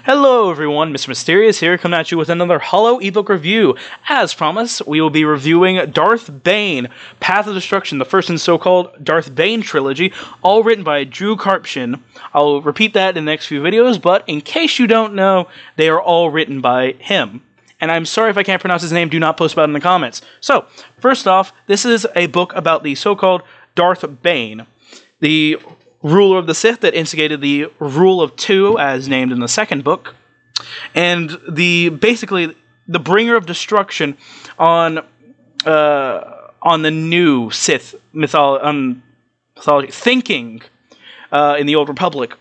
Hello everyone, Mr. Mysterious here, coming at you with another Holo-E-Book review. As promised, we will be reviewing Darth Bane, Path of Destruction, the first in the so-called Darth Bane trilogy, all written by Drew Karpshin. I'll repeat that in the next few videos, but in case you don't know, they are all written by him. And I'm sorry if I can't pronounce his name, do not post about it in the comments. So, first off, this is a book about the so-called Darth Bane, the ruler of the Sith that instigated the Rule of Two, as named in the second book, and basically the bringer of destruction on the new Sith mythology thinking in the Old Republic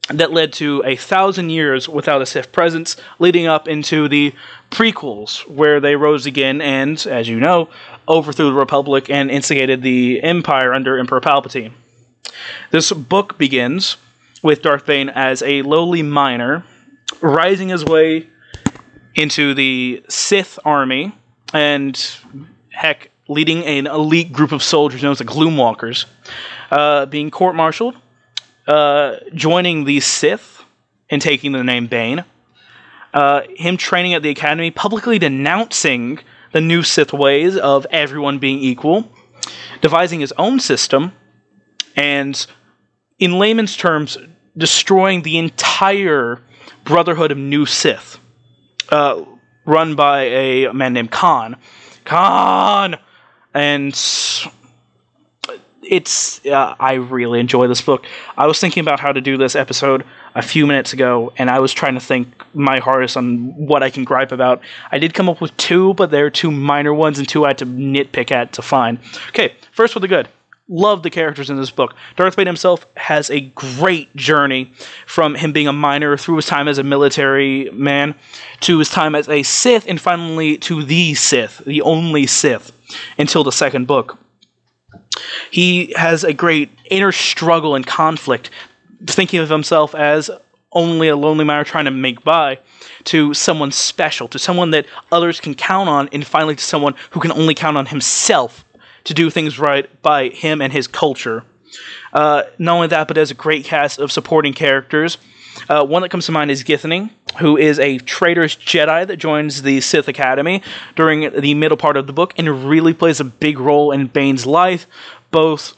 that led to 1,000 years without a Sith presence, leading up into the prequels, where they rose again and, as you know, overthrew the Republic and instigated the Empire under Emperor Palpatine. This book begins with Darth Bane as a lowly miner, rising his way into the Sith army, and, heck, leading an elite group of soldiers known as the Gloomwalkers, being court-martialed, joining the Sith, and taking the name Bane, him training at the Academy, publicly denouncing the new Sith ways of everyone being equal, devising his own system, and, in layman's terms, destroying the entire Brotherhood of New Sith, run by a man named Khan. And I really enjoy this book. I was thinking about how to do this episode a few minutes ago, and I was trying to think my hardest on what I can gripe about. I did come up with two, but they're two minor ones, and two I had to nitpick at to find. Okay, first with the good. Love the characters in this book. Darth Bane himself has a great journey from him being a miner through his time as a military man to his time as a Sith and finally to the Sith, the only Sith, until the second book. He has a great inner struggle and conflict, thinking of himself as only a lonely miner trying to make by, to someone special, to someone that others can count on, and finally to someone who can only count on himself to do things right by him and his culture. Not only that, but there's a great cast of supporting characters. One that comes to mind is Githany, who is a traitorous Jedi that joins the Sith Academy during the middle part of the book and really plays a big role in Bane's life, both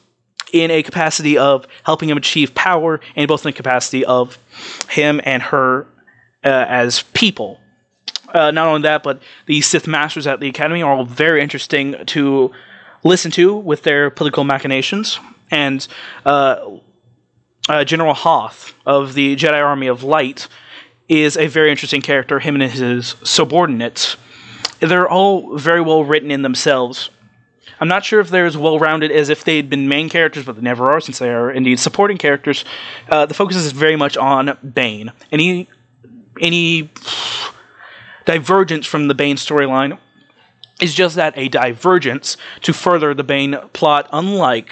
in a capacity of helping him achieve power and both in the capacity of him and her as people. Not only that, but the Sith Masters at the Academy are all very interesting to listen to with their political machinations, and General Hoth of the Jedi Army of Light is a very interesting character, him and his subordinates. They're all very well written in themselves. I'm not sure if they're as well-rounded as if they'd been main characters, but they never are, since they are indeed supporting characters. The focus is very much on Bane. Any divergence from the Bane storyline is just that, a divergence to further the Bane plot, unlike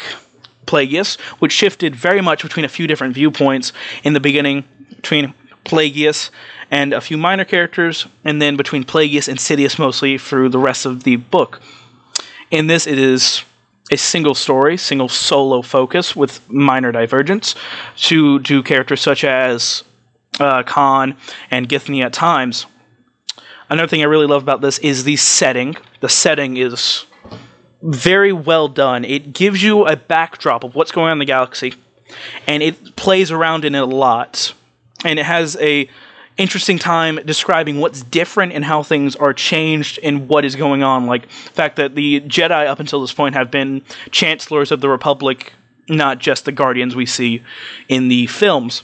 Plagueis, which shifted very much between a few different viewpoints in the beginning, between Plagueis and a few minor characters, and then between Plagueis and Sidious mostly through the rest of the book. In this, it is a single story, single solo focus with minor divergence to characters such as Khan and Githany at times. Another thing I really love about this is the setting. The setting is very well done. It gives you a backdrop of what's going on in the galaxy, and it plays around in it a lot. And it has a interesting time describing what's different and how things are changed and what is going on. Like the fact that the Jedi up until this point have been chancellors of the Republic, not just the Guardians we see in the films.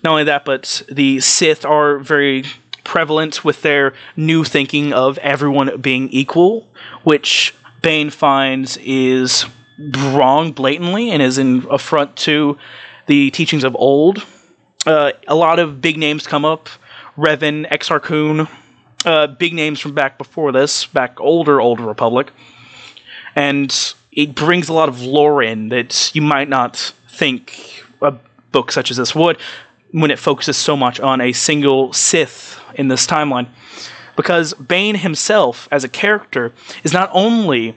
Not only that, but the Sith are very prevalent with their new thinking of everyone being equal, which Bane finds is wrong blatantly and is an affront to the teachings of old. A lot of big names come up. Revan, Exar Kun, big names from back before this, back older Republic. And it brings a lot of lore in that you might not think a book such as this would, when it focuses so much on a single Sith in this timeline. Because Bane himself, as a character, is not only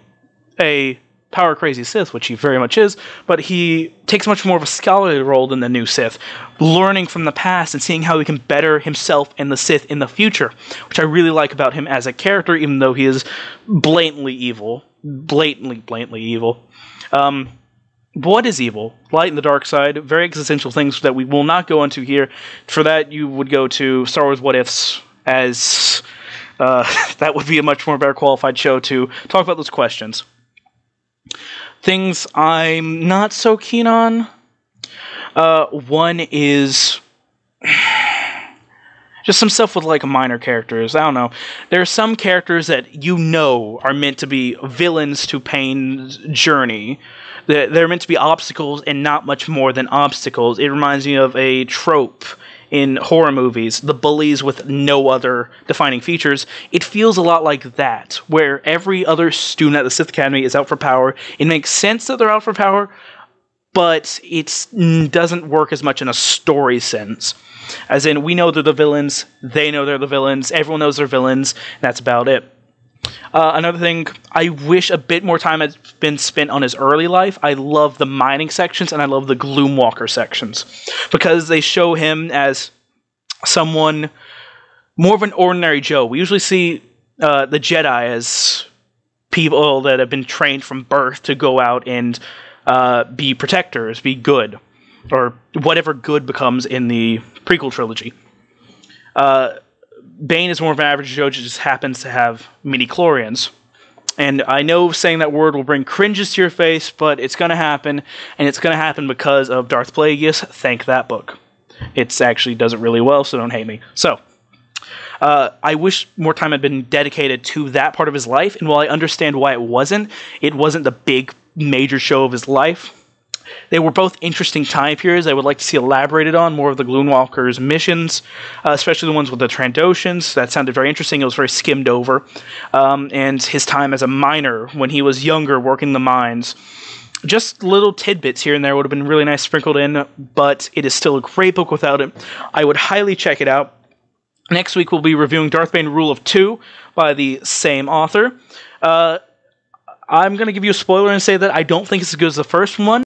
a power-crazy Sith, which he very much is, but he takes much more of a scholarly role than the new Sith, learning from the past and seeing how he can better himself and the Sith in the future, which I really like about him as a character, even though he is blatantly evil. Blatantly evil. What is evil? Light and the dark side, very existential things that we will not go into here. For that, you would go to Star Wars What Ifs, as that would be a much more better qualified show to talk about those questions. Things I'm not so keen on. One is just some stuff with like minor characters. I don't know. There are some characters that you know are meant to be villains to Pain's journey. They're meant to be obstacles and not much more than obstacles. It reminds me of a trope in horror movies, the bullies with no other defining features. It feels a lot like that, where every other student at the Sith Academy is out for power. It makes sense that they're out for power, but it doesn't work as much in a story sense. As in, we know they're the villains, they know they're the villains, everyone knows they're villains, and that's about it. Another thing, I wish a bit more time had been spent on his early life. I love the mining sections, and I love the Gloomwalker sections, because they show him as someone more of an ordinary Joe. We usually see the Jedi as people that have been trained from birth to go out and be protectors, be good, or whatever good becomes in the prequel trilogy. Bane is more of an average Joe, just happens to have midi-chlorians. And I know saying that word will bring cringes to your face, but it's going to happen, and it's going to happen because of Darth Plagueis. Thank that book. It actually does it really well, so don't hate me. So, I wish more time had been dedicated to that part of his life, and while I understand why it wasn't the big, major show of his life. They were both interesting time periods I would like to see elaborated on, more of the Gloomwalker's missions, especially the ones with the Trandoshans. That sounded very interesting. It was very skimmed over. And his time as a miner when he was younger working the mines. Just little tidbits here and there would have been really nice sprinkled in, but it is still a great book without it. I would highly check it out. Next week we'll be reviewing Darth Bane Rule of Two by the same author. I'm going to give you a spoiler and say that I don't think it's as good as the first one.